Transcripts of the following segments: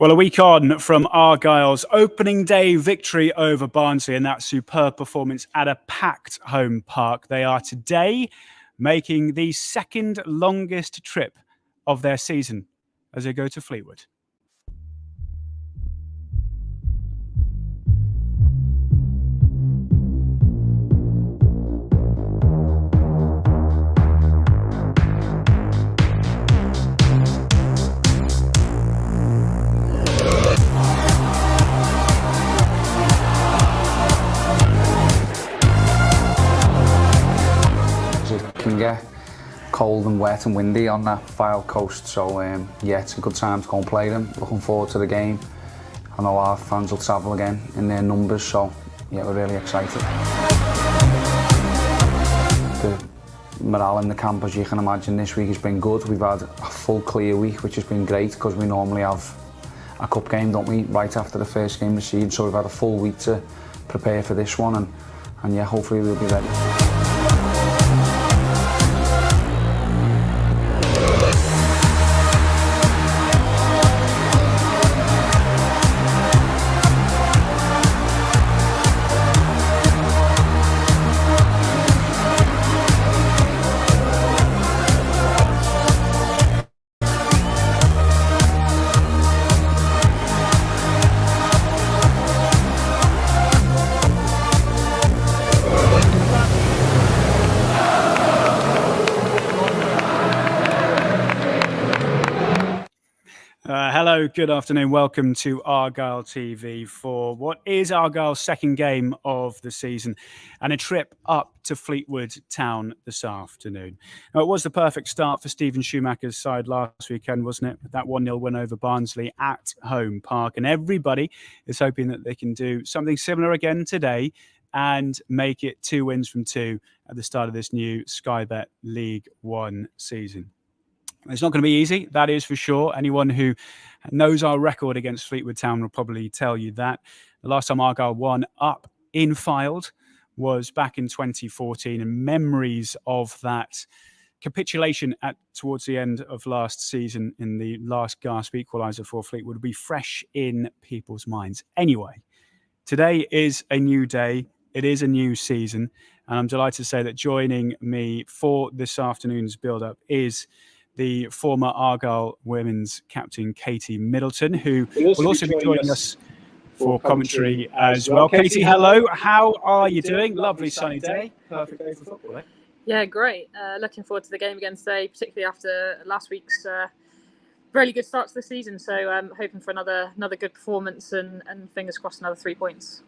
Well, a week on from Argyle's opening day victory over Barnsley and that superb performance at a packed home park. They are today making the second longest trip of their season as they go to Fleetwood. Can get cold and wet and windy on that Fyle coast, so yeah, it's a good time to go and play them. Looking forward to the game. I know our fans will travel again in their numbers, so yeah, we're really excited. The morale in the camp, as you can imagine, this week has been good. We've had a full clear week, which has been great because we normally have a cup game, don't we, right after the first game of the season, so we've had a full week to prepare for this one, and yeah, hopefully we'll be ready. Hello, good afternoon. Welcome to Argyle TV for what is Argyle's second game of the season and a trip up to Fleetwood Town this afternoon. Now, it was the perfect start for Steven Schumacher's side last weekend, wasn't it? With that 1-0 win over Barnsley at home park. And everybody is hoping that they can do something similar again today and make it 2 wins from 2 at the start of this new Sky Bet League One season. It's not going to be easy, that is for sure. Anyone who knows our record against Fleetwood Town will probably tell you that. The last time Argyle won up in Fylde was back in 2014, and memories of that capitulation towards the end of last season in the last gasp equaliser for Fleetwood will be fresh in people's minds. Anyway, today is a new day. It is a new season, and I'm delighted to say that joining me for this afternoon's build-up is the former Argyle women's captain, Katie Middleton, who will also be joining us for commentary as well. Katie, hello. How are you doing? Lovely sunny day. Perfect day for football, eh? Yeah, great. Looking forward to the game again today, particularly after last week's really good start to the season. So I'm hoping for another good performance and fingers crossed another 3 points.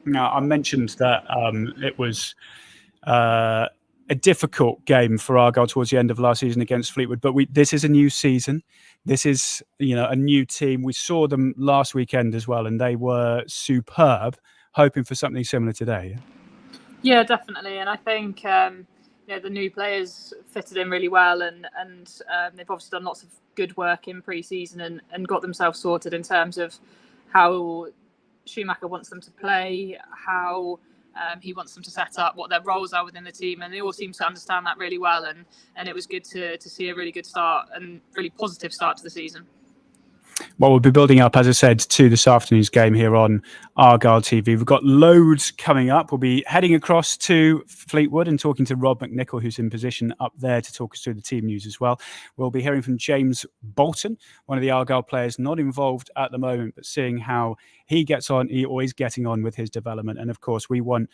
Now, I mentioned that it was a difficult game for Argyle towards the end of last season against Fleetwood, but this is a new season. This is, a new team. We saw them last weekend as well, and they were superb. Hoping for something similar today. Yeah, definitely. And I think the new players fitted in really well, and they've obviously done lots of good work in pre-season and got themselves sorted in terms of how Schumacher wants them to play, how he wants them to set up, what their roles are within the team, and they all seem to understand that really well. And it was good to see a really good start and really positive start to the season. Well, we'll be building up, as I said, to this afternoon's game here on Argyle TV. We've got loads coming up. We'll be heading across to Fleetwood and talking to Rob McNichol, who's in position up there to talk us through the team news as well. We'll be hearing from James Bolton, one of the Argyle players not involved at the moment, but seeing how he gets on, he always getting on with his development. And of course, we want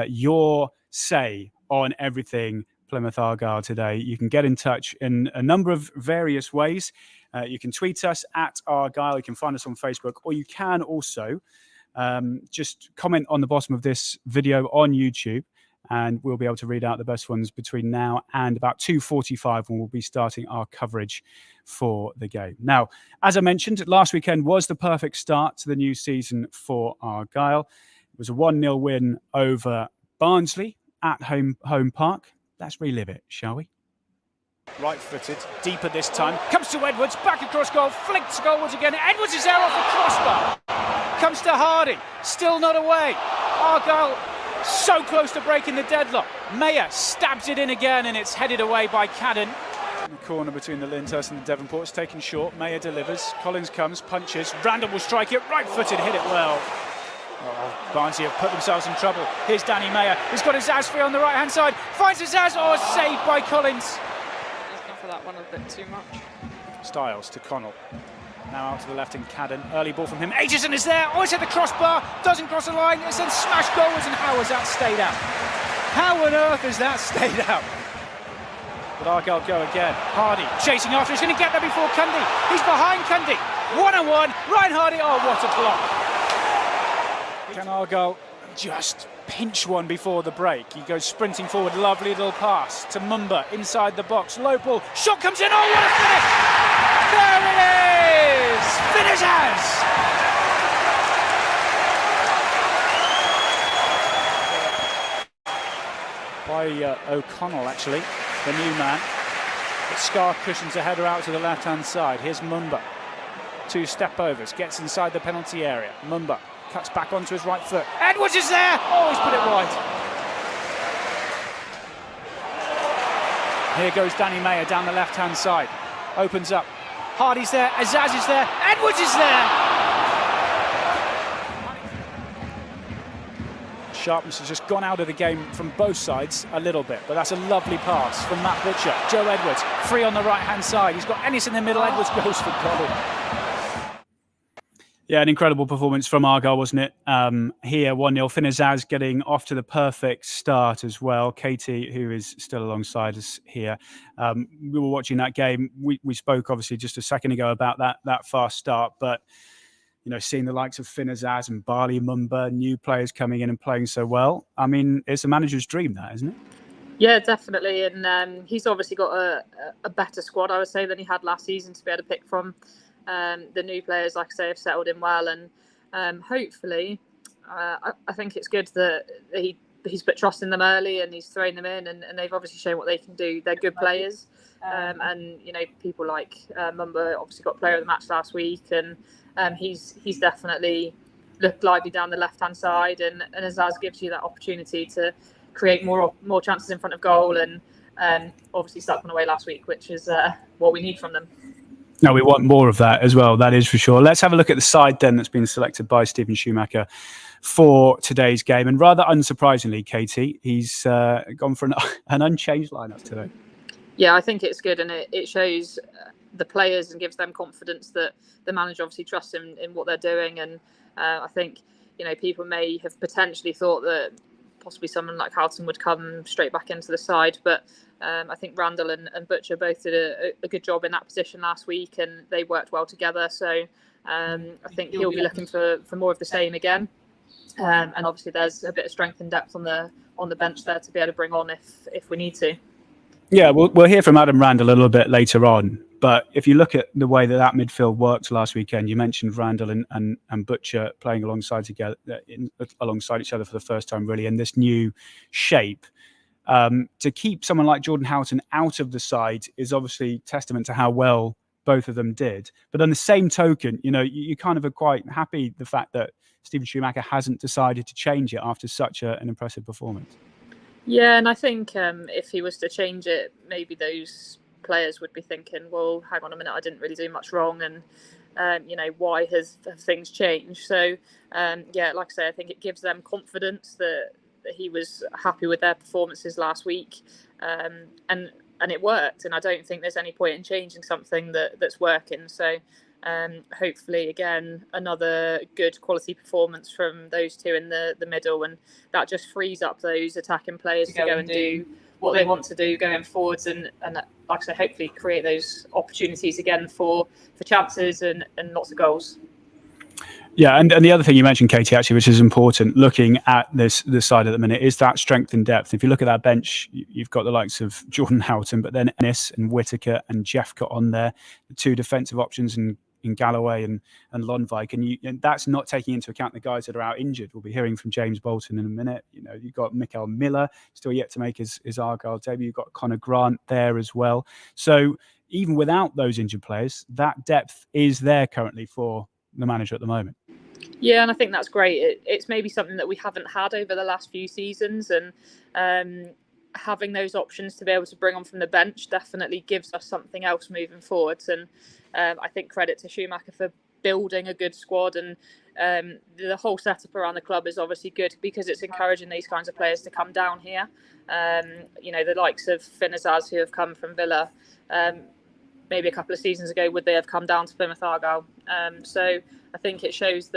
your say on everything Plymouth Argyle today. You can get in touch in a number of various ways. You can tweet us at Argyle. You can find us on Facebook, or you can also just comment on the bottom of this video on YouTube, and we'll be able to read out the best ones between now and about 2:45 when we'll be starting our coverage for the game. Now, as I mentioned, last weekend was the perfect start to the new season for Argyle. It was a 1-0 win over Barnsley at home park. Let's relive it, shall we? Right-footed, deeper this time. Comes to Edwards, back across goal, flicked goalwards again. Edwards is there off the crossbar. Comes to Hardy, still not away. Argyle so close to breaking the deadlock. Mayer stabs it in again, and it's headed away by Cadden. In the corner between the Lyndhurst and the Devonport's taken short. Mayer delivers. Collins comes, punches. Randall will strike it, right-footed, hit it well. Oh, Barnsley have put themselves in trouble. Here's Danny Mayer. He's got Azaz free on the right-hand side. Finds Azaz. Oh, saved by Collins. He's gone for that one a bit too much. Styles to Connell. Now out to the left in Cadden. Early ball from him. Aitchison is there. Oh, it's at the crossbar. Doesn't cross the line. It's then smashed goals. And how has that stayed out? How on earth has that stayed out? But Argyle go again. Hardy chasing after. He's going to get there before Cundy. He's behind Cundy. 1-on-1. Ryan Hardy. Oh, what a block. Can Argyle just pinch one before the break? He goes sprinting forward. Lovely little pass to Mumba inside the box. Low ball. Shot comes in. Oh, what a finish. There it is. Finish as. By O'Connell, actually, the new man. But Scar cushions a header out to the left-hand side. Here's Mumba. 2 step-overs. Gets inside the penalty area. Mumba cuts back onto his right foot. Edwards is there! Oh, he's put it wide. Here goes Danny Mayer down the left-hand side. Opens up. Hardy's there. Azaz is there. Edwards is there! Sharpness has just gone out of the game from both sides a little bit, but that's a lovely pass from Matt Butcher. Joe Edwards, free on the right-hand side. He's got Ennis in the middle. Edwards goes for goal. Yeah, an incredible performance from Argyle, wasn't it? Here, 1-0. Finn Azaz getting off to the perfect start as well. Katie, who is still alongside us here. We were watching that game. We spoke, obviously, just a second ago about that fast start, but you know, seeing the likes of Finn Azaz and Barley Mumba, new players coming in and playing so well. I mean, it's a manager's dream, that, isn't it? Yeah, definitely. And he's obviously got a better squad, I would say, than he had last season to be able to pick from. The new players, like I say, have settled in well, and hopefully, I think it's good that he's put trust in them early and he's thrown them in, and they've obviously shown what they can do. They're good players, and you know, people like Mumba obviously got player of the match last week, and he's definitely looked lively down the left hand side, and Azaz gives you that opportunity to create more chances in front of goal, and obviously stuck one away last week, which is what we need from them. No, we want more of that as well, that is for sure. Let's have a look at the side then that's been selected by Stephen Schumacher for today's game. And rather unsurprisingly, Katie, he's gone for an unchanged lineup today. Yeah, I think it's good, and it shows the players and gives them confidence that the manager obviously trusts in what they're doing. And I think, you know, people may have potentially thought that possibly someone like Houghton would come straight back into the side, but I think Randall and Butcher both did a good job in that position last week, and they worked well together. So I think he'll be looking for more of the same again. And obviously there's a bit of strength and depth on the bench there to be able to bring on if we need to. Yeah, we'll hear from Adam Randall a little bit later on. But if you look at the way that midfield worked last weekend, you mentioned Randall and Butcher playing alongside each other for the first time, really, in this new shape. To keep someone like Jordan Houghton out of the side is obviously testament to how well both of them did. But on the same token, you know, you kind of are quite happy the fact that Stephen Schumacher hasn't decided to change it after such an impressive performance. Yeah, and I think if he was to change it, maybe those players would be thinking, well, hang on a minute, I didn't really do much wrong, and you know, why have things changed? So yeah, like I say, I think it gives them confidence that he was happy with their performances last week, and it worked, and I don't think there's any point in changing something that's working. So hopefully again another good quality performance from those two in the middle, and that just frees up those attacking players to go and do what they want to do going forwards, and like I say, hopefully create those opportunities again for chances and lots of goals. Yeah, and the other thing you mentioned, Katie, actually, which is important, looking at this side at the minute, is that strength and depth. If you look at that bench, you've got the likes of Jordan Houghton, but then Ennis and Whittaker and Jeffcott on there, the two defensive options in Galloway and Lonvike, and that's not taking into account the guys that are out injured. We'll be hearing from James Bolton in a minute. You know, you've got Mikael Miller still yet to make his Argyle debut. You've got Connor Grant there as well. So even without those injured players, that depth is there currently for the manager at the moment. Yeah, and I think that's great. It's maybe something that we haven't had over the last few seasons, and having those options to be able to bring on from the bench definitely gives us something else moving forwards. And I think credit to Schumacher for building a good squad, and the whole setup around the club is obviously good because it's encouraging these kinds of players to come down here. The likes of Finazaz, who have come from Villa maybe a couple of seasons ago, would they have come down to Plymouth Argyle? So I think it shows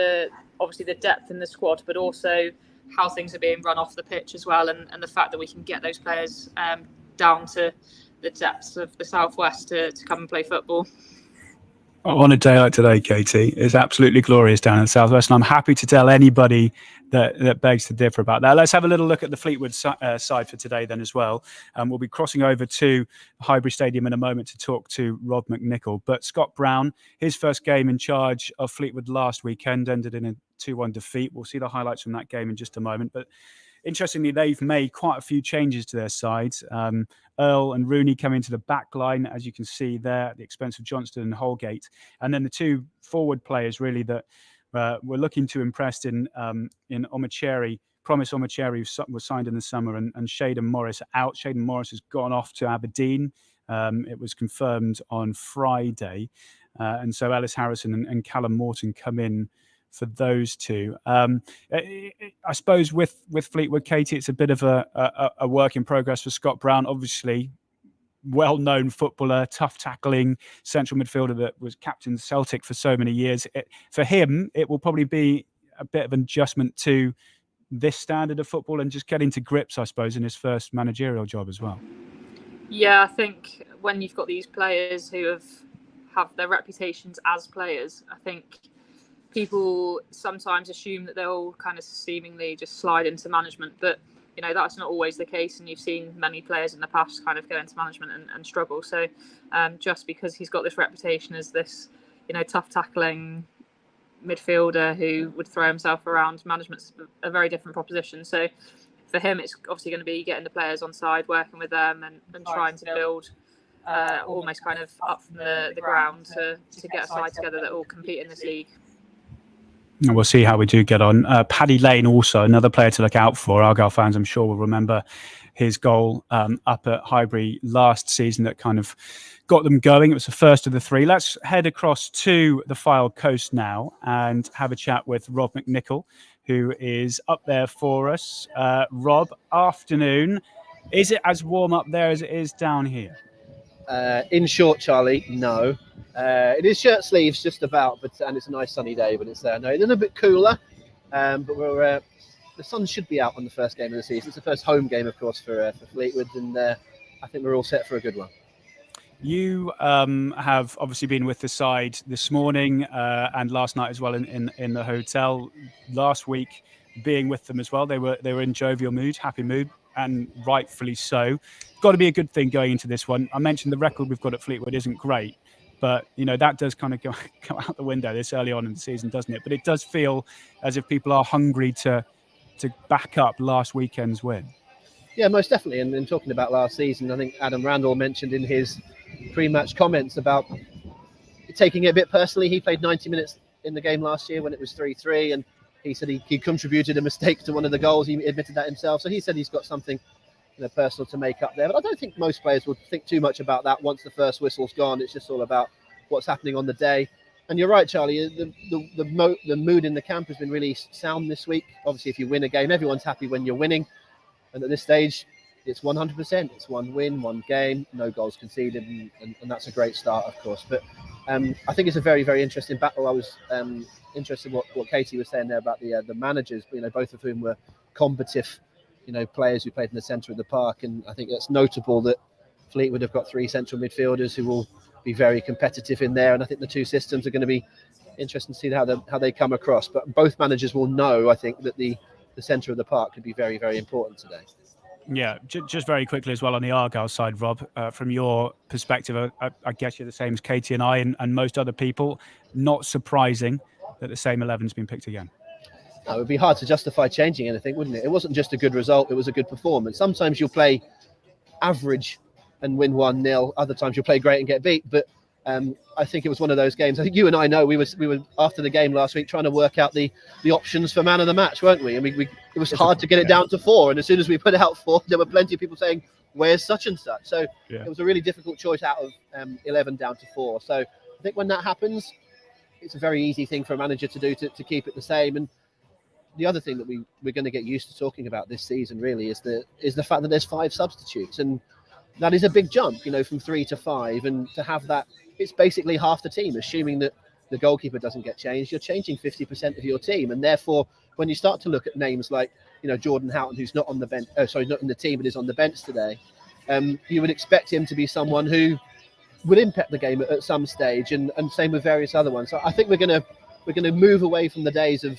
obviously the depth in the squad, but also how things are being run off the pitch as well, and the fact that we can get those players down to the depths of the southwest to come and play football. On a day like today, Katie, it's absolutely glorious down in the southwest, and I'm happy to tell anybody that begs to differ about that. Let's have a little look at the Fleetwood side for today then as well. We'll be crossing over to Highbury Stadium in a moment to talk to Rob McNichol. But Scott Brown, his first game in charge of Fleetwood last weekend ended in a 2-1 defeat. We'll see the highlights from that game in just a moment. But interestingly, they've made quite a few changes to their side. Earl and Rooney come into the back line, as you can see there, at the expense of Johnston and Holgate. And then the two forward players, really, that we're looking to impress in Omocheri, Promise Omocheri, who was signed in the summer, and Shaden Morris out. Shaden Morris has gone off to Aberdeen. It was confirmed on Friday. And so Ellis Harrison and Callum Morton come in for those two. I suppose with Fleetwood, Katie, it's a bit of a work in progress for Scott Brown. Obviously, well-known footballer, tough tackling central midfielder that was captain Celtic for so many years. For him, it will probably be a bit of an adjustment to this standard of football and just getting to grips, I suppose, in his first managerial job as well. Yeah, I think when you've got these players who have their reputations as players, I think people sometimes assume that they'll kind of seemingly just slide into management, but that's not always the case, and you've seen many players in the past kind of go into management and struggle. So just because he's got this reputation as this tough tackling midfielder who would throw himself around, management's a very different proposition. So for him, it's obviously going to be getting the players on side, working with them, and trying to build almost kind of up from the ground to get a side together that will compete in this league. And we'll see how we do get on. Paddy Lane, also another player to look out for. Argyle fans, I'm sure, will remember his goal up at Highbury last season that kind of got them going. It was the first of the three. Let's head across to the Fylde Coast now and have a chat with Rob McNichol, who is up there for us. Rob, afternoon. Is it as warm up there as it is down here? In short, Charlie, no. It is shirt sleeves just about, and it's a nice sunny day, but it's no, it's a little bit cooler. But the sun should be out on the first game of the season. It's the first home game, of course, for Fleetwood, and I think we're all set for a good one. You have obviously been with the side this morning and last night as well in the hotel. Last week, being with them as well, they were in jovial mood, happy mood, and rightfully so. Got to be a good thing going into this one. I mentioned the record we've got at Fleetwood isn't great, but that does kind of go out the window this early on in the season, doesn't it? But it does feel as if people are hungry to back up last weekend's win. Yeah, most definitely. And talking about last season, I think Adam Randall mentioned in his pre-match comments about taking it a bit personally. He played 90 minutes in the game last year when it was 3-3, and he said he contributed a mistake to one of the goals. He admitted that himself. So he said he's got something personal to make up there. But I don't think most players would think too much about that once the first whistle's gone. It's just all about what's happening on the day. And you're right, Charlie, the mood in the camp has been really sound this week. Obviously, if you win a game, everyone's happy when you're winning. And at this stage, it's 100%. It's one win, one game, no goals conceded, and that's a great start, of course. But I think it's a very, very interesting battle. I was interested what Katie was saying there about the managers, both of whom were combative, players who played in the centre of the park. And I think it's notable that Fleetwood have got three central midfielders who will be very competitive in there. And I think the two systems are going to be interesting to see how they come across. But both managers will know, I think, that the centre of the park could be very, very important today. Yeah, just very quickly as well on the Argyle side, Rob, from your perspective, I guess you're the same as Katie and I and most other people. Not surprising that the same 11's been picked again. No, it would be hard to justify changing anything, wouldn't it? It wasn't just a good result, it was a good performance. Sometimes you'll play average and win 1-0. Other times you'll play great and get beat. But I think it was one of those games. I think you and I know we were after the game last week trying to work out the options for man of the match, weren't we? And it was hard to get it down to 4. And as soon as we put out 4, there were plenty of people saying, "Where's such and such?" So it was a really difficult choice out of 11 down to 4. So I think when that happens, it's a very easy thing for a manager to do to keep it the same. And the other thing that we're going to get used to talking about this season really is the fact that there's 5 substitutes, and that is a big jump, from 3 to 5, and to have that, it's basically half the team. Assuming that the goalkeeper doesn't get changed, you're changing 50% of your team, and therefore when you start to look at names like Jordan Houghton, who's not on the bench, not in the team but is on the bench today, you would expect him to be someone who would impact the game at some stage, and same with various other ones. So I think we're going to move away from the days of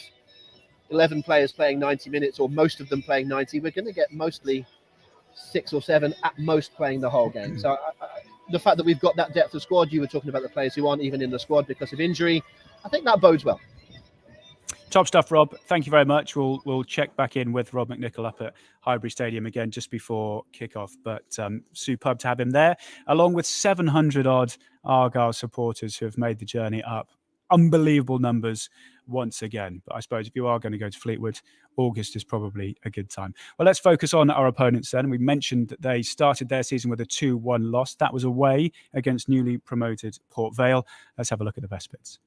11 players playing 90 minutes, or most of them playing 90. We're going to get mostly 6 or 7 at most playing the whole game. So the fact that we've got that depth of squad, you were talking about the players who aren't even in the squad because of injury, I think that bodes well. Top stuff, Rob. Thank you very much. We'll check back in with Rob McNichol up at Highbury Stadium again just before kickoff. But superb to have him there, along with 700 odd Argyle supporters who have made the journey up. Unbelievable numbers once again. But I suppose if you are going to go to Fleetwood, August is probably a good time. Well, let's focus on our opponents then. We mentioned that they started their season with a 2-1 loss. That was away against newly promoted Port Vale. Let's have a look at the best bits.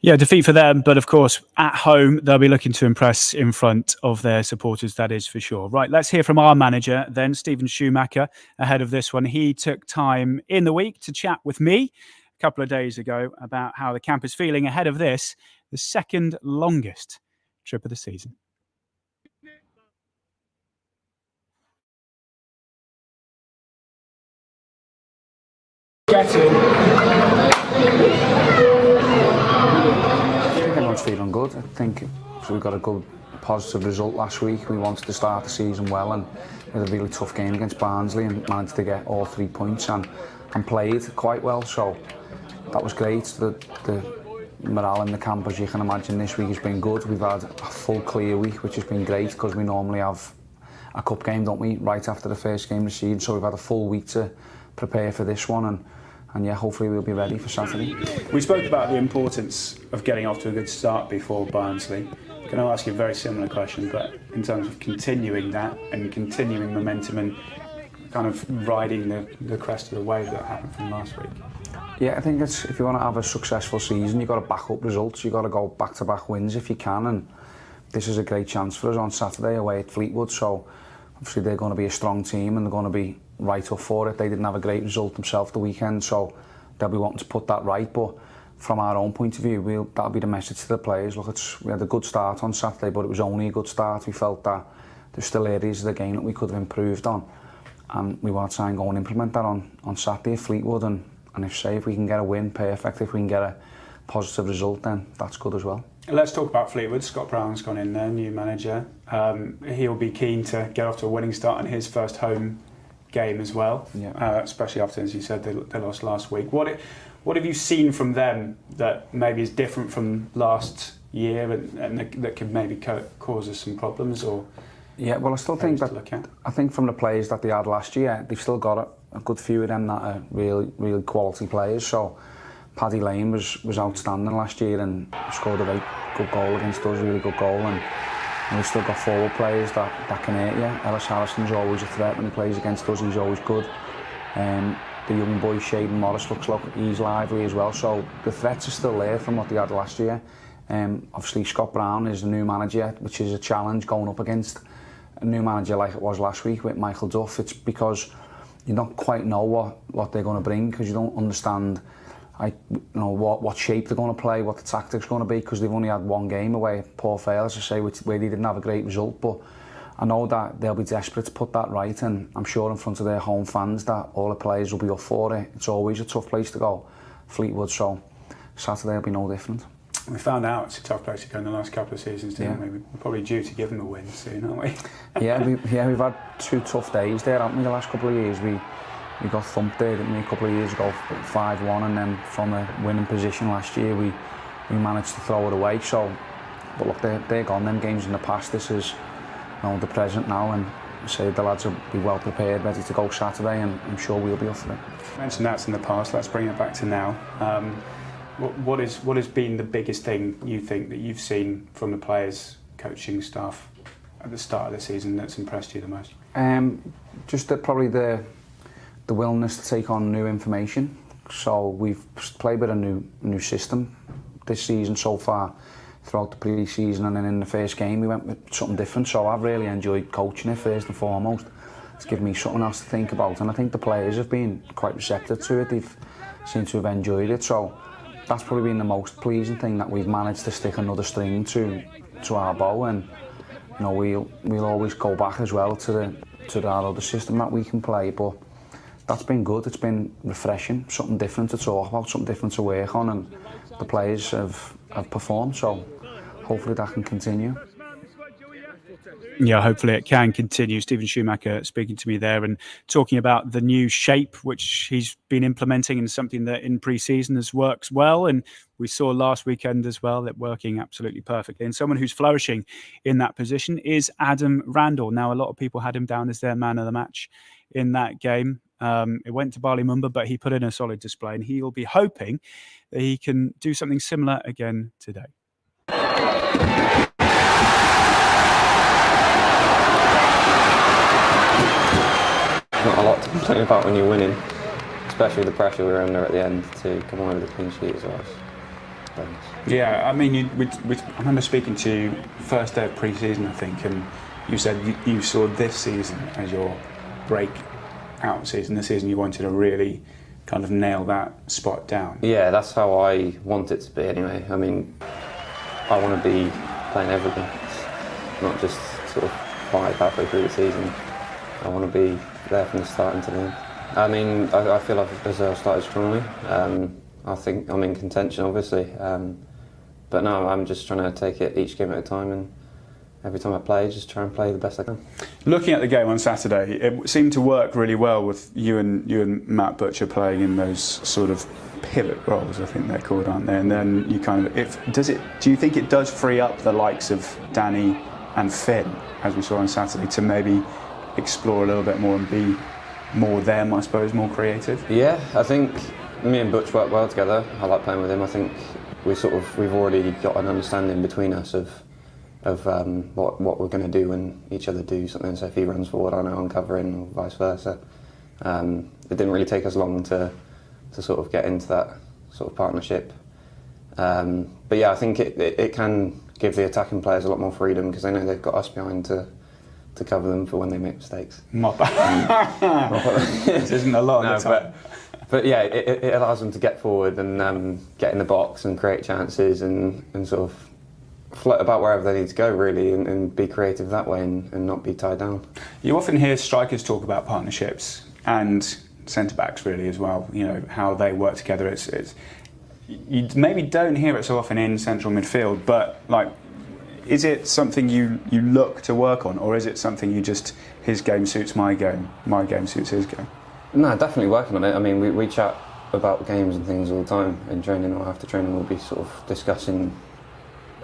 Yeah, defeat for them, but of course, at home, they'll be looking to impress in front of their supporters, that is for sure. Right, let's hear from our manager then, Stephen Schumacher, ahead of this one. He took time in the week to chat with me a couple of days ago about how the camp is feeling ahead of this, the second longest trip of the season. Everyone's feeling good. I think so. We got a good positive result last week. We wanted to start the season well, and we had a really tough game against Barnsley and managed to get all 3 points and played quite well. So that was great. The morale in the camp, as you can imagine, this week has been good. We've had a full clear week, which has been great because we normally have a cup game, don't we, right after the first game of the season. So we've had a full week to prepare for this one, and yeah, hopefully we'll be ready for Saturday. We spoke about the importance of getting off to a good start before Barnsley. I'm going to ask you a very similar question, but in terms of continuing that and continuing momentum and kind of riding the crest of the wave that happened from last week. Yeah, I think it's, if you want to have a successful season, you've got to back up results. You've got to go back-to-back wins if you can, and this is a great chance for us on Saturday away at Fleetwood. So obviously they're going to be a strong team and they're going to be right up for it. They didn't have a great result themselves the weekend, so they'll be wanting to put that right. But from our own point of view, that'll be the message to the players. Look, we had a good start on Saturday, but it was only a good start. We felt that there's still areas of the game that we could have improved on, and we want to try and go and implement that on Saturday at Fleetwood. And if we can get a win, perfect. If we can get a positive result, then that's good as well. Let's talk about Fleetwood. Scott Brown's gone in there, new manager. He'll be keen to get off to a winning start in his first home game as well, especially after, as you said, they lost last week. What have you seen from them that maybe is different from last year and that could maybe cause us some problems? Or well, I still think I think from the players that they had last year, they've still got a good few of them that are really quality players. So Paddy Lane was outstanding last year and scored a very good goal against us, really good goal. And we've still got forward players that can hurt you. Ellis Harrison's always a threat when he plays against us. He's always good. The young boy Shaden Morris looks like he's lively as well. So the threats are still there from what they had last year. Obviously Scott Brown is the new manager, which is a challenge going up against a new manager like it was last week with Michael Duff. It's because you don't quite know what they're going to bring, because you don't understand what shape they're going to play, what the tactics are going to be, because they've only had one game away at Port Vale, as I say, where they didn't have a great result. But I know that they'll be desperate to put that right, and I'm sure in front of their home fans that all the players will be up for it. It's always a tough place to go, Fleetwood, so Saturday will be no different. We found out it's a tough place to go in the last couple of seasons, didn't we? We're probably due to give them a win soon, aren't we? we've had 2 tough days there, haven't we, the last couple of years. We got thumped there, didn't we, a couple of years ago, 5-1, and then from a winning position last year, we managed to throw it away. So, but look, they're gone, them games in the past. This is the present now, and I say the lads will be well prepared, ready to go Saturday, and I'm sure we'll be up for it. You mentioned that's in the past, let's bring it back to now. What has been the biggest thing you think that you've seen from the players, coaching staff at the start of the season that's impressed you the most? Just probably the willingness to take on new information. So we've played with a new system this season so far, throughout the pre-season, and then in the first game we went with something different. So I've really enjoyed coaching it first and foremost. It's given me something else to think about, and I think the players have been quite receptive to it. They've seemed to have enjoyed it. So that's probably been the most pleasing thing, that we've managed to stick another string to our bow, and we'll always go back as well to that other system that we can play. But that's been good. It's been refreshing, something different to talk about, something different to work on, and the players have performed. So hopefully that can continue. Yeah, hopefully it can continue. Stephen Schumacher speaking to me there and talking about the new shape which he's been implementing, and something that in pre-season has worked well, and we saw last weekend as well that working absolutely perfectly. And someone who's flourishing in that position is Adam Randall. Now, a lot of people had him down as their man of the match in that game. It went to Barley Mumba, but he put in a solid display, and he'll be hoping that he can do something similar again today. Not a lot to complain about when you're winning, especially the pressure we were under at the end to come away with a clean sheet as well. Yeah, I mean, I remember speaking to you first day of pre-season, I think, and you said you saw this season as your break-out season, the season you wanted to really kind of nail that spot down. Yeah, that's how I want it to be anyway. I mean, I want to be playing everything, not just sort of 5 halfway through the season. I want to be there from the start until the end. I mean, I feel like I've started strongly. I think I'm in contention, obviously. But no, I'm just trying to take it each game at a time, and every time I play, just try and play the best I can. Looking at the game on Saturday, it seemed to work really well with you and Matt Butcher playing in those sort of pivot roles, I think they're called, aren't they? And then you kind of, do you think it does free up the likes of Danny and Finn, as we saw on Saturday, to maybe explore a little bit more and be more them, I suppose, more creative? Yeah, I think me and Butch work well together. I like playing with him. I think we've already got an understanding between us of what we're going to do when each other do something. So if he runs forward, I know I'm covering, or vice versa. It didn't really take us long to sort of get into that sort of partnership. But yeah, I think it can give the attacking players a lot more freedom, because they know they've got us behind to cover them for when they make mistakes. Not bad. This isn't a lot of the time. But yeah, it allows them to get forward and get in the box and create chances and sort of float about wherever they need to go, really, and be creative that way and not be tied down. You often hear strikers talk about partnerships and centre-backs really as well, how they work together. It's you maybe don't hear it so often in central midfield, but is it something you look to work on, or is it something you just, his game suits my game suits his game? No, definitely working on it. I mean, we chat about games and things all the time in training, or after training we'll be sort of discussing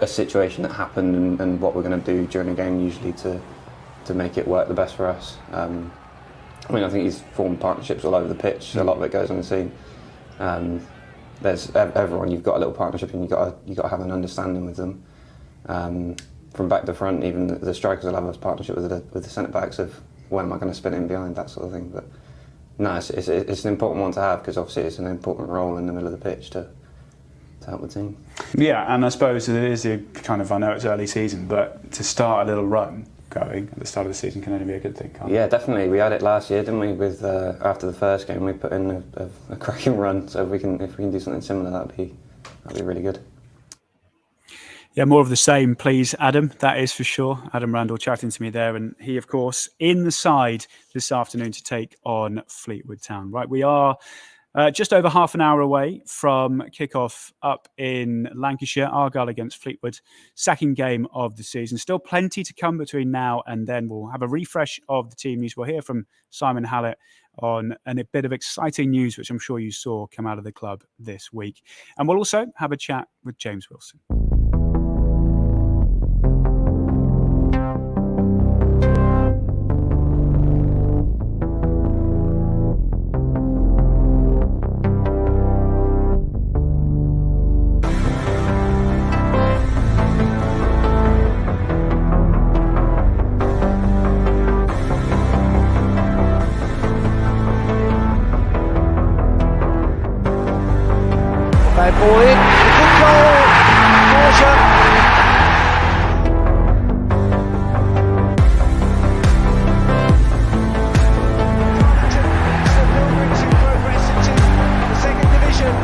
a situation that happened and what we're going to do during a game, usually to make it work the best for us. I mean, I think he's formed partnerships all over the pitch. A lot of it goes on the scene. There's everyone. You've got a little partnership, and you got to have an understanding with them. From back to front, even the strikers will have a partnership with the centre backs of when am I going to spin in behind, that sort of thing. But no, it's an important one to have, because obviously it's an important role in the middle of the pitch to help the team. Yeah, and I suppose it is I know it's early season, but to start a little run going at the start of the season can only be a good thing, can't it? Yeah, definitely. We had it last year, didn't we? With after the first game, we put in a cracking run. So if we can do something similar, that'd be really good. Yeah, more of the same, please, Adam. That is for sure. Adam Randall chatting to me there, and he, of course, in the side this afternoon to take on Fleetwood Town. Right, we are just over half an hour away from kickoff up in Lancashire. Argyle against Fleetwood, second game of the season. Still plenty to come between now and then. We'll have a refresh of the team news. We'll hear from Simon Hallett on a bit of exciting news, which I'm sure you saw come out of the club this week. And we'll also have a chat with James Wilson. Ball in, good progress into the second division.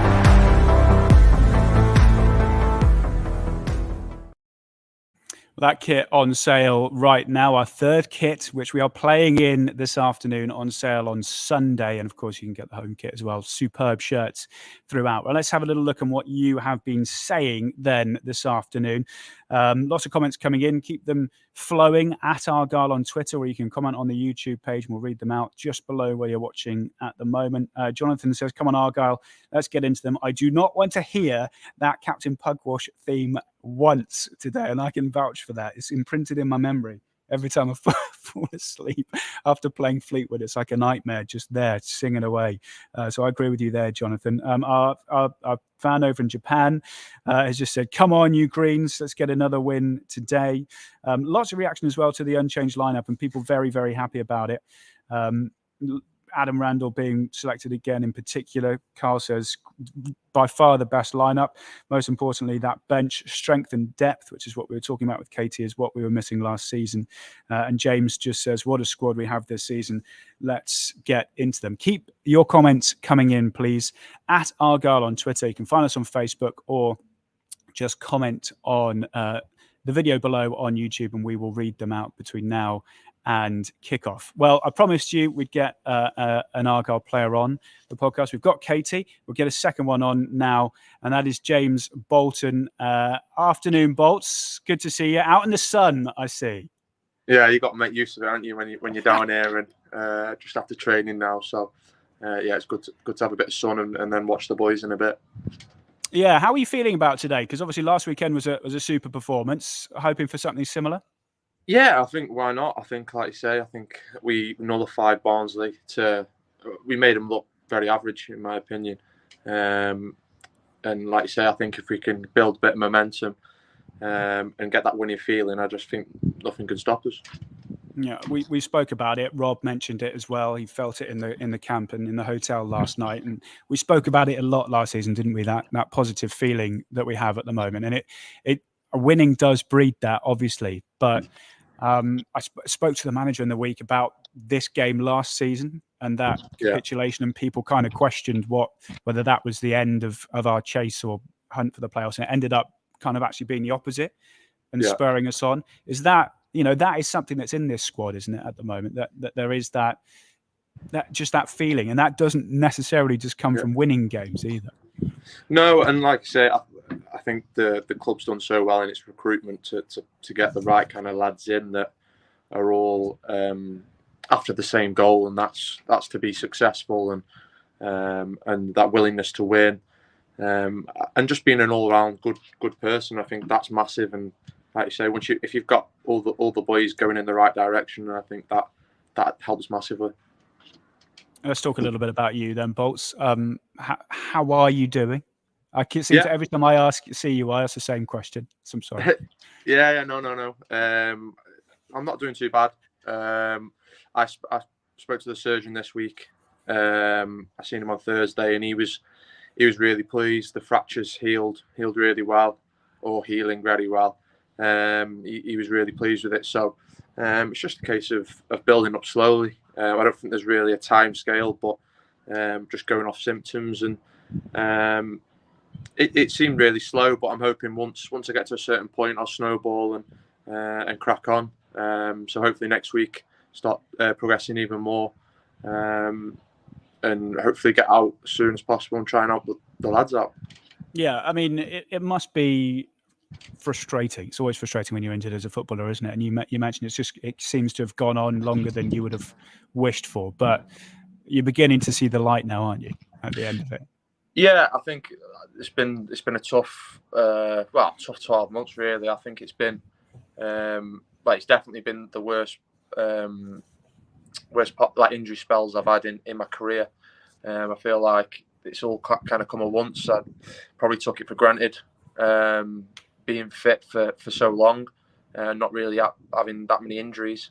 That kit on sale right now. Our third kit, which we are playing in this afternoon, on sale on Sunday. And of course, you can get the home kit as well. Superb shirts throughout. Well, let's have a little look at what you have been saying then this afternoon. Lots of comments coming in. Keep them flowing at Argyle on Twitter, or you can comment on the YouTube page and we'll read them out just below where you're watching at the moment. Jonathan says, come on, Argyle, let's get into them. I do not want to hear that Captain Pugwash theme once today, and I can vouch for that. It's imprinted in my memory. Every time I fall asleep after playing Fleetwood, it's like a nightmare, just there singing away. So I agree with you there, Jonathan. Our fan over in Japan has just said, come on, you Greens, let's get another win today. Lots of reaction as well to the unchanged lineup, and people very, very happy about it. Adam Randall being selected again in particular. Carl says, by far the best lineup. Most importantly, that bench strength and depth, which is what we were talking about with Katie, is what we were missing last season. And James just says, what a squad we have this season. Let's get into them. Keep your comments coming in, please, at Argyle on Twitter. You can find us on Facebook, or just comment on the video below on YouTube, and we will read them out between now and kickoff. Well, I promised you we'd get an Argyle player on the podcast. We've got Katie. We'll get a second one on now, and that is James Bolton. Afternoon, Bolts. Good to see you. Out in the sun, I see. Yeah, you got to make use of it, aren't you, when you're down here and just after training now. So, yeah, it's good to have a bit of sun and then watch the boys in a bit. Yeah, how are you feeling about today? Because obviously last weekend was a super performance. Hoping for something similar? Yeah, I think why not? I think, like you say, I think we nullified Barnsley. We made them look very average, in my opinion. And like you say, I think if we can build a bit of momentum and get that winning feeling, I just think nothing can stop us. Yeah, we spoke about it. Rob mentioned it as well. He felt it in the camp and in the hotel last night. And we spoke about it a lot last season, didn't we? That positive feeling that we have at the moment. And it winning does breed that, obviously. But I spoke to the manager in the week about this game last season, and that capitulation, and people kind of questioned whether that was the end of our chase or hunt for the playoffs, and it ended up kind of actually being the opposite and spurring us on. Is that, that is something that's in this squad, isn't it, at the moment, that there is that just that feeling, and that doesn't necessarily just come from winning games either. No, and like I say, I think the club's done so well in its recruitment to get the right kind of lads in that are all after the same goal, and that's to be successful, and that willingness to win, and just being an all-round good person. I think that's massive, and like you say, if you've got all the boys going in the right direction, I think that helps massively. Let's talk a little bit about you then, Bolts. How are you doing? I can see every time I see you, I ask the same question. So I'm sorry. No. I'm not doing too bad. I spoke to the surgeon this week. I seen him on Thursday, and he was really pleased. The fractures healed really well, or healing very well. He was really pleased with it. So it's just a case of building up slowly. I don't think there's really a time scale, but just going off symptoms, and it seemed really slow. But I'm hoping once I get to a certain point, I'll snowball and crack on. So hopefully next week start progressing even more, and hopefully get out as soon as possible and try and help the lads out. Yeah, I mean, it must be frustrating. It's always frustrating when you're injured as a footballer, isn't it? And you mentioned it seems to have gone on longer than you would have wished for, but you're beginning to see the light now, aren't you, at the end of it? Yeah, I think it's been a tough 12 months really. I think it's been it's definitely been the worst injury spells I've had in my career. I feel like it's all kind of come at once. I probably took it for granted, being fit for so long, not really having that many injuries.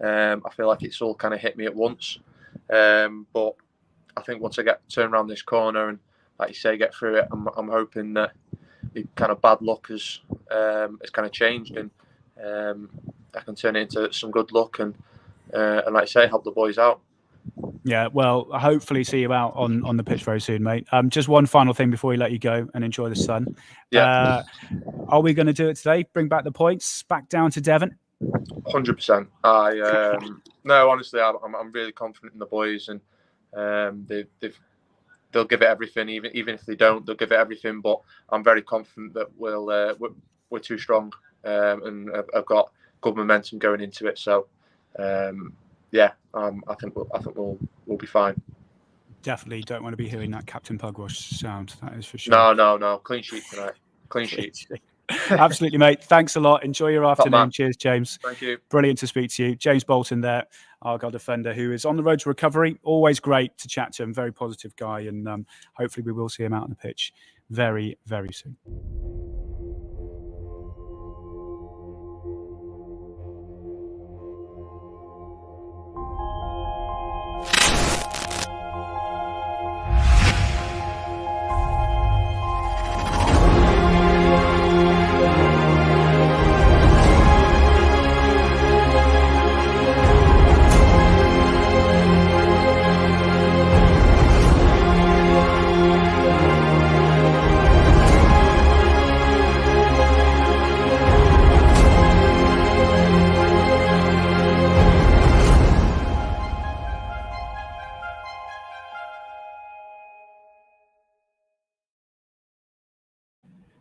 I feel like it's all kind of hit me at once. But I think once I turn around this corner and, like you say, get through it, I'm hoping that the kind of bad luck has kind of changed, and I can turn it into some good luck and like I say, help the boys out. Yeah, well, hopefully see you out on the pitch very soon, mate. Just one final thing before we let you go and enjoy the sun. Yeah. Are we going to do it today? Bring back the points back down to Devon? 100%. No, honestly, I'm really confident in the boys, and they'll give it everything. Even if they don't, they'll give it everything. But I'm very confident that we're too strong, and I've got good momentum going into it. So. I think we'll be fine. Definitely don't want to be hearing that Captain Pugwash sound. That is for sure. No. Clean sheet tonight. Clean sheet. Absolutely, mate. Thanks a lot. Enjoy your afternoon. Cheers, James. Thank you. Brilliant to speak to you. James Bolton there, Argyle defender, who is on the road to recovery. Always great to chat to him. Very positive guy, and hopefully we will see him out on the pitch very, very soon.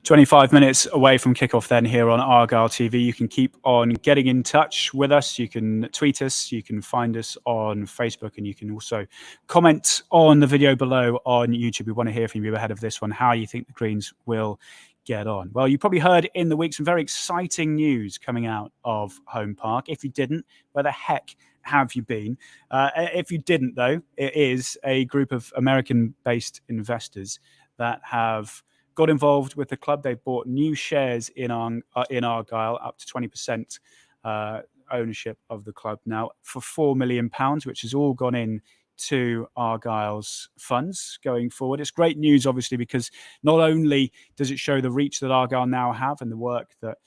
"25 minutes away from kickoff then here on Argyle TV. You can keep on getting in touch with us. You can tweet us. You can find us on Facebook, and you can also comment on the video below on YouTube. We want to hear from you ahead of this one, how you think the Greens will get on. Well, you probably heard in the week some very exciting news coming out of Home Park. If you didn't, where the heck have you been? If you didn't, though, it is a group of American-based investors that have got involved with the club. They've bought new shares in Argyle, up to 20% ownership of the club now for £4 million, which has all gone in to Argyle's funds going forward. It's great news, obviously, because not only does it show the reach that Argyle now have and the work that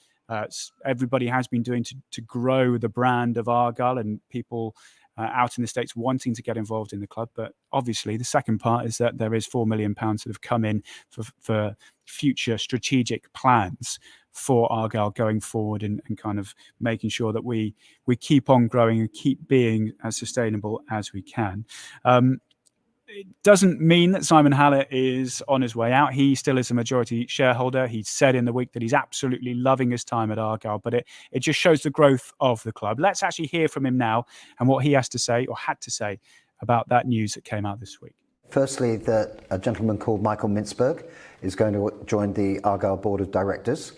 everybody has been doing to grow the brand of Argyle, and people out in the States wanting to get involved in the club. But obviously, the second part is that there is £4 million that have come in for future strategic plans for Argyle going forward, and kind of making sure that we keep on growing and keep being as sustainable as we can. It doesn't mean that Simon Hallett is on his way out. He still is a majority shareholder. He said in the week that he's absolutely loving his time at Argyle, but it just shows the growth of the club. Let's actually hear from him now and what he has to say, or had to say, about that news that came out this week. Firstly, that a gentleman called Michael Mintzberg is going to join the Argyle Board of Directors.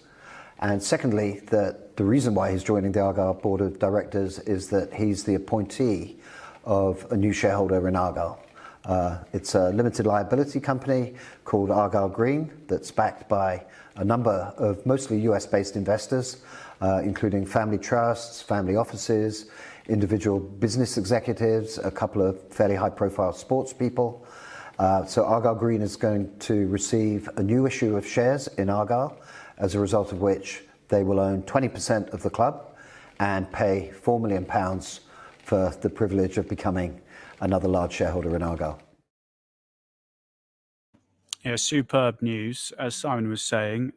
And secondly, that the reason why he's joining the Argyle Board of Directors is that he's the appointee of a new shareholder in Argyle. It's a limited liability company called Argyle Green that's backed by a number of mostly US-based investors, including family trusts, family offices, individual business executives, a couple of fairly high-profile sports people. So Argyle Green is going to receive a new issue of shares in Argyle, as a result of which they will own 20% of the club and pay £4 million for the privilege of becoming another large shareholder in Argyle. Yeah, superb news, as Simon was saying.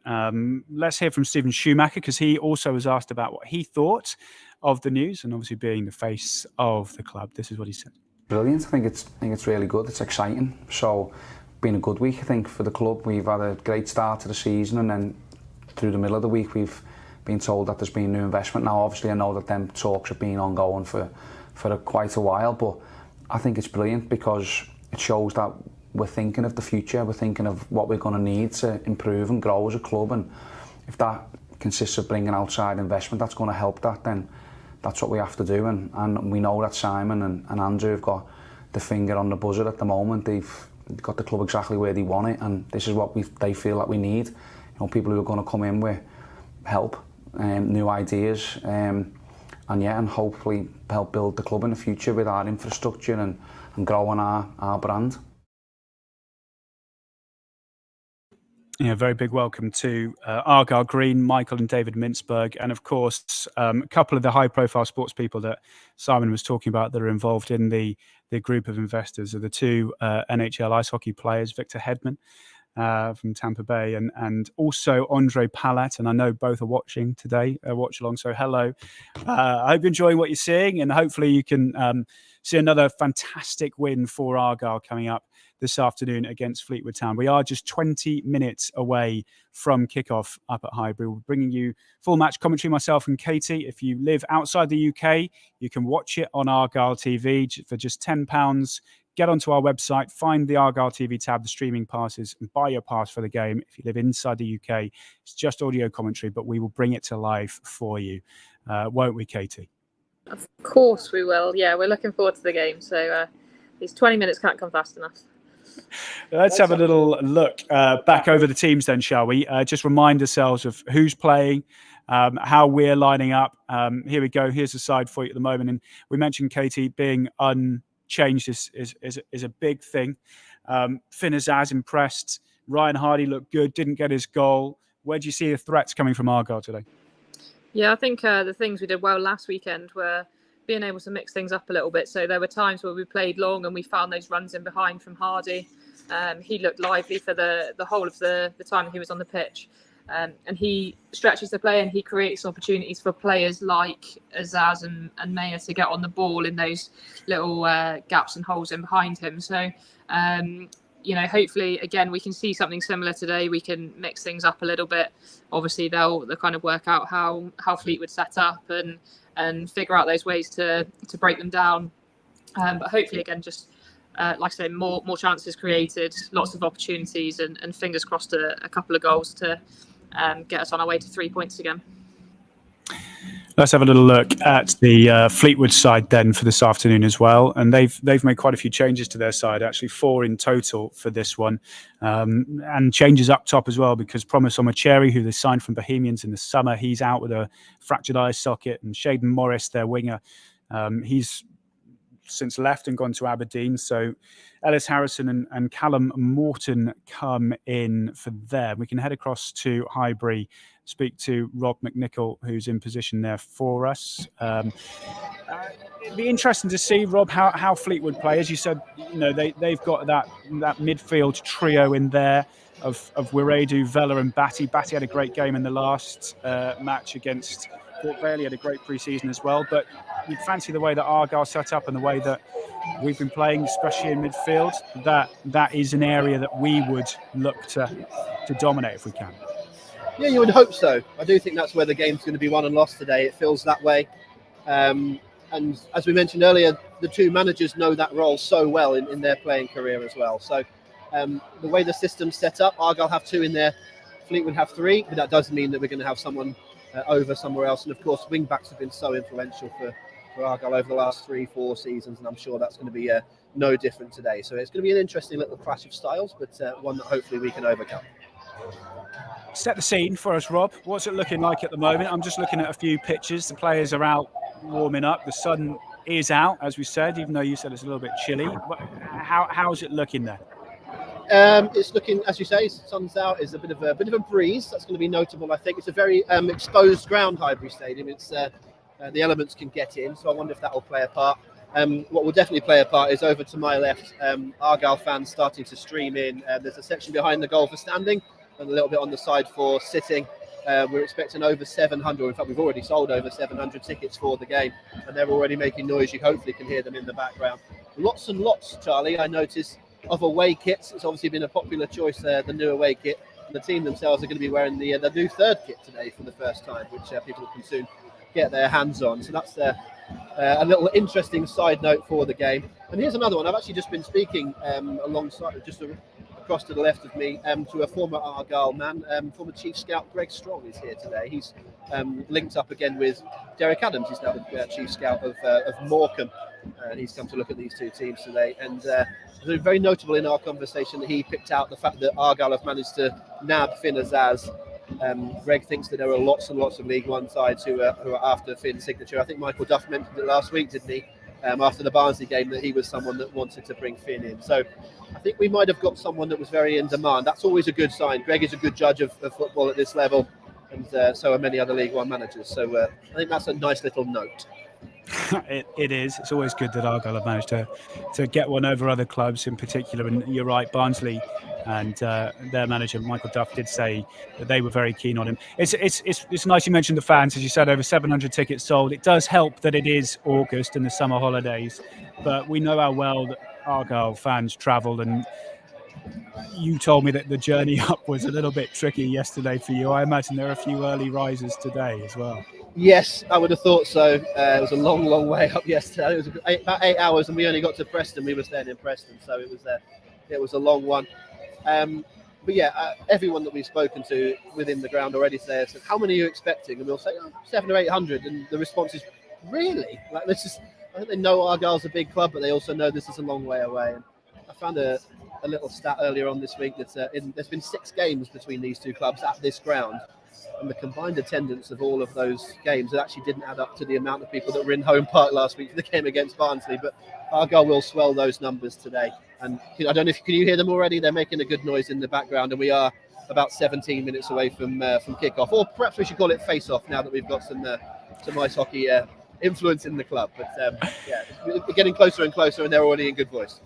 Let's hear from Stephen Schumacher, because he also was asked about what he thought of the news, and obviously being the face of the club, this is what he said. Brilliant. I think it's really good. It's exciting. So, been a good week, I think, for the club. We've had a great start to the season, and then through the middle of the week, we've been told that there's been new investment. Now, obviously, I know that them talks have been ongoing for quite a while, but I think it's brilliant because it shows that we're thinking of the future. We're thinking of what we're going to need to improve and grow as a club, and if that consists of bringing outside investment that's going to help that, then that's what we have to do. And we know that Simon and Andrew have got the finger on the buzzer at the moment. They've got the club exactly where they want it, and this is what they feel that we need. You know, people who are going to come in with help, new ideas, and hopefully help build the club in the future with our infrastructure and growing our brand. Yeah, very big welcome to Argyle Green, Michael and David Mintzberg, and of course a couple of the high-profile sports people that Simon was talking about that are involved in the group of investors are the two NHL ice hockey players, Victor Hedman from Tampa Bay, and also Andre Palat, and I know both are watching today, watch along, so hello. I hope you're enjoying what you're seeing, and hopefully you can see another fantastic win for Argyle coming up this afternoon against Fleetwood Town. We are just 20 minutes away from kickoff up at Highbury. We're bringing you full match commentary, myself and Katie. If you live outside the UK, you can watch it on Argyle TV for just £10. Get onto our website, find the Argyle TV tab, the streaming passes, and buy your pass for the game. If you live inside the UK, it's just audio commentary, but we will bring it to life for you. Won't we, Katie? Of course we will. Yeah, we're looking forward to the game. So these 20 minutes can't come fast enough. Let's have a little look back over the teams then, shall we? Just remind ourselves of who's playing, how we're lining up. Here we go. Here's the side for you at the moment. And we mentioned Katie being unchanged is a big thing. Finn Azaz impressed. Ryan Hardy looked good, didn't get his goal. Where do you see the threats coming from Argyle today? Yeah, I think the things we did well last weekend were being able to mix things up a little bit. So there were times where we played long and we found those runs in behind from Hardy. He looked lively for the whole of the time he was on the pitch. And he stretches the play and he creates opportunities for players like Azaz and Mayer to get on the ball in those little gaps and holes in behind him. So, hopefully, again, we can see something similar today. We can mix things up a little bit. Obviously, they'll kind of work out how Fleetwood set up and figure out those ways to break them down. But hopefully, again, just like I say, more chances created, lots of opportunities, and fingers crossed a couple of goals to get us on our way to 3 points again. Let's have a little look at the Fleetwood side then for this afternoon as well. And they've made quite a few changes to their side, actually 4 in total for this one. And changes up top as well, because Promise Omacheri, who they signed from Bohemians in the summer, he's out with a fractured eye socket. And Shaden Morris, their winger, he's since left and gone to Aberdeen. So Ellis Harrison and Callum Morton come in for them. We can head across to Highbury speak to Rob McNichol, who's in position there for us. It'd be interesting to see, Rob, how Fleetwood play. As you said, they've got that midfield trio in there of Wiredu, Vela and Batty. Batty had a great game in the last match against Port Vale. He had a great pre-season as well. But you'd fancy the way that Argyle set up and the way that we've been playing, especially in midfield. That is an area that we would look to dominate if we can. Yeah, you would hope so. I do think that's where the game's going to be won and lost today. It feels that way. And as we mentioned earlier, the two managers know that role so well in their playing career as well. So the way the system's set up, Argyle have 2 in there, Fleetwood have 3, but that does mean that we're going to have someone over somewhere else. And of course, wing backs have been so influential for Argyle over the last 3-4 seasons, and I'm sure that's going to be no different today. So it's going to be an interesting little clash of styles, but one that hopefully we can overcome. Set the scene for us, Rob. What's it looking like at the moment? I'm just looking at a few pictures. The players are out warming up. The sun is out, as we said, even though you said it's a little bit chilly. How's it looking there? It's looking, as you say, sun's out. Is a bit of a breeze. That's going to be notable, I think. It's a very exposed ground, Highbury Stadium. It's the elements can get in, so I wonder if that will play a part. What will definitely play a part is over to my left, Argyle fans starting to stream in. There's a section behind the goal for standing and a little bit on the side for sitting. We're expecting over 700. In fact, we've already sold over 700 tickets for the game, and they're already making noise. You hopefully can hear them in the background. Lots and lots, Charlie, I noticed, of away kits. It's obviously been a popular choice, the new away kit. And the team themselves are going to be wearing the new third kit today for the first time, which people can soon get their hands on. So that's a little interesting side note for the game. And here's another one. I've actually just been speaking alongside, just across to the left of me, to a former Argyle man, former Chief Scout Greg Strong is here today. He's linked up again with Derek Adams. He's now the Chief Scout of Morecambe, and he's come to look at these two teams today. And it was very notable in our conversation that he picked out the fact that Argyle have managed to nab Finn Azaz. Greg thinks that there are lots and lots of League One sides who are after Finn's signature. I think Michael Duff mentioned it last week, didn't he? After the Barnsley game, that he was someone that wanted to bring Finn in. So I think we might have got someone that was very in demand. That's always a good sign. Greg is a good judge of football at this level, and so are many other League One managers. So I think that's a nice little note. It is. It's always good that Argyle have managed to get one over other clubs in particular. And you're right, Barnsley and their manager Michael Duff did say that they were very keen on him. It's nice you mentioned the fans, as you said, over 700 tickets sold. It does help that it is August and the summer holidays, but we know how well that Argyle fans travel, and you told me that the journey up was a little bit tricky yesterday for you. I imagine there are a few early risers today as well. Yes, I would have thought so. It was a long, long way up yesterday. It was about 8 hours, and we only got to Preston. We were staying in Preston, so it was a long one. But yeah, everyone that we've spoken to within the ground already says, "How many are you expecting?" And we'll say, 700 or 800, and the response is, "Really?" Like this is. I think they know Argyle's a big club, but they also know this is a long way away. And I found a little stat earlier on this week that there's been 6 games between these two clubs at this ground. And the combined attendance of all of those games actually didn't add up to the amount of people that were in Home Park last week for the game against Barnsley. But Argyle will swell those numbers today. And I don't know if can you hear them already? They're making a good noise in the background, and we are about 17 minutes away from kickoff, or perhaps we should call it face-off now that we've got some ice hockey influence in the club. But yeah, we're getting closer and closer, and they're already in good voice.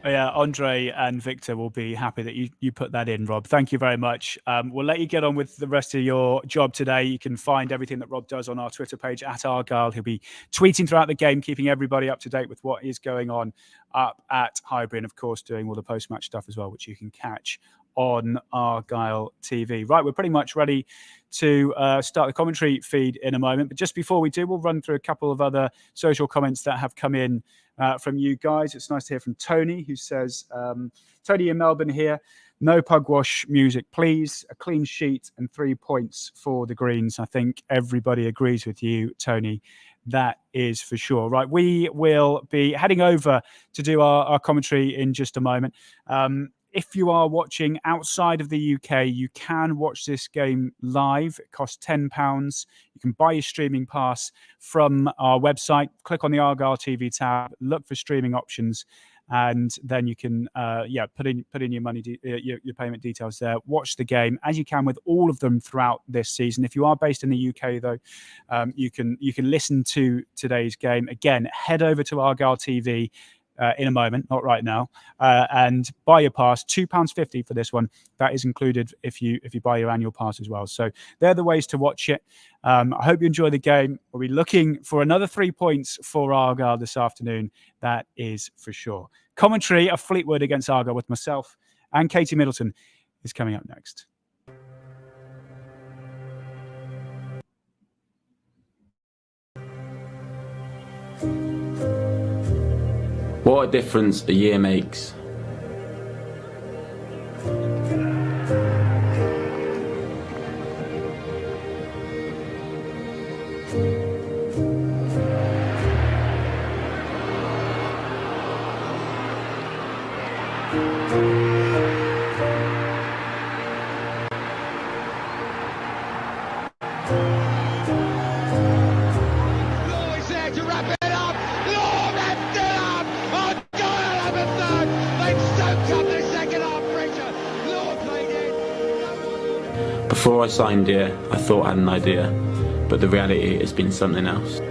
Yeah, Andre and Victor will be happy that you put that in, Rob. Thank you very much. We'll let you get on with the rest of your job today. You can find everything that Rob does on our Twitter page at Argyle. He'll be tweeting throughout the game, keeping everybody up to date with what is going on up at Highbury, and of course doing all the post-match stuff as well, which you can catch on Argyle TV. Right, we're pretty much ready to start the commentary feed in a moment. But just before we do, we'll run through a couple of other social comments that have come in from you guys. It's nice to hear from Tony, who says, Tony in Melbourne here, no pugwash music, please. A clean sheet and 3 points for the Greens. I think everybody agrees with you, Tony. That is for sure. Right, we will be heading over to do our commentary in just a moment. If you are watching outside of the UK, you can watch this game live. It costs £10. You can buy your streaming pass from our website. Click on the Argyle TV tab, look for streaming options, and then you can put in your money your payment details there. Watch the game as you can with all of them throughout this season. If you are based in the UK though, you can listen to today's game again. Head over to Argyle TV in a moment, not right now, and buy your pass. £2.50 for this one. That is included if you buy your annual pass as well. So they're the ways to watch it. I hope you enjoy the game. We'll be looking for another 3 points for Argyle this afternoon. That is for sure. Commentary of Fleetwood against Argyle with myself and Katie Middleton is coming up next. What a difference a year makes. Before I signed here, I thought I had an idea, but the reality has been something else.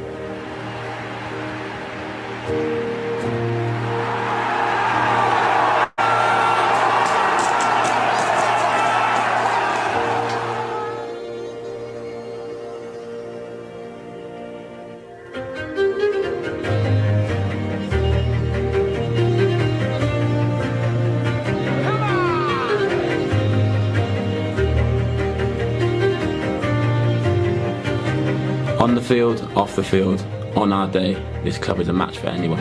On the field, off the field, on our day, this club is a match for anyone.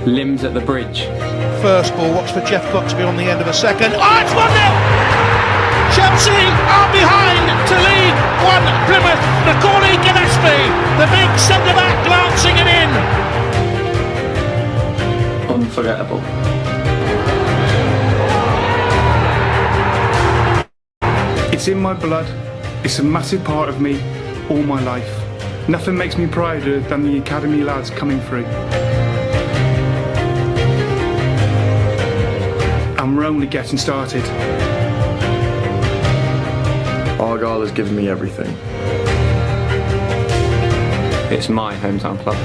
Limbs at the bridge. First ball, watch for Jeff Buxby on the end of a second. Oh, it's 1-0! Chelsea are behind to lead 1 Plymouth. Macaulay Gillespie, the big centre-back, glancing it in. Unforgettable. It's in my blood, it's a massive part of me, all my life. Nothing makes me prouder than the academy lads coming through. And we're only getting started. Argyle has given me everything. It's my hometown club.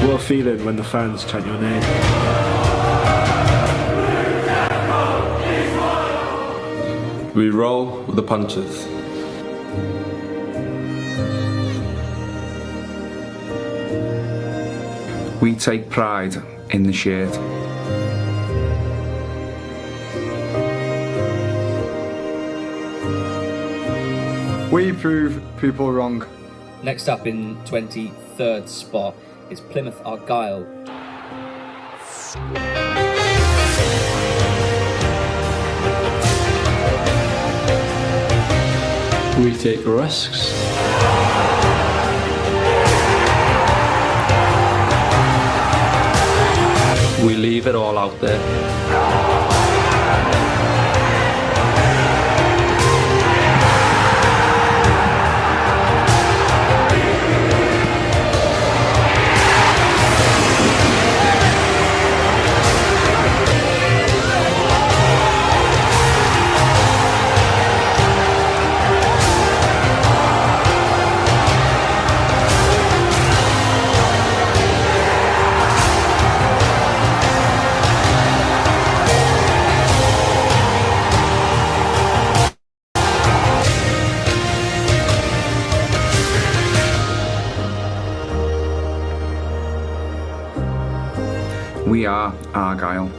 What a feeling when the fans chant your name. We roll with the punches. We take pride in the shirt. We prove people wrong. Next up in 23rd spot is Plymouth Argyle. We take risks. We leave it all out there. We are Argyle.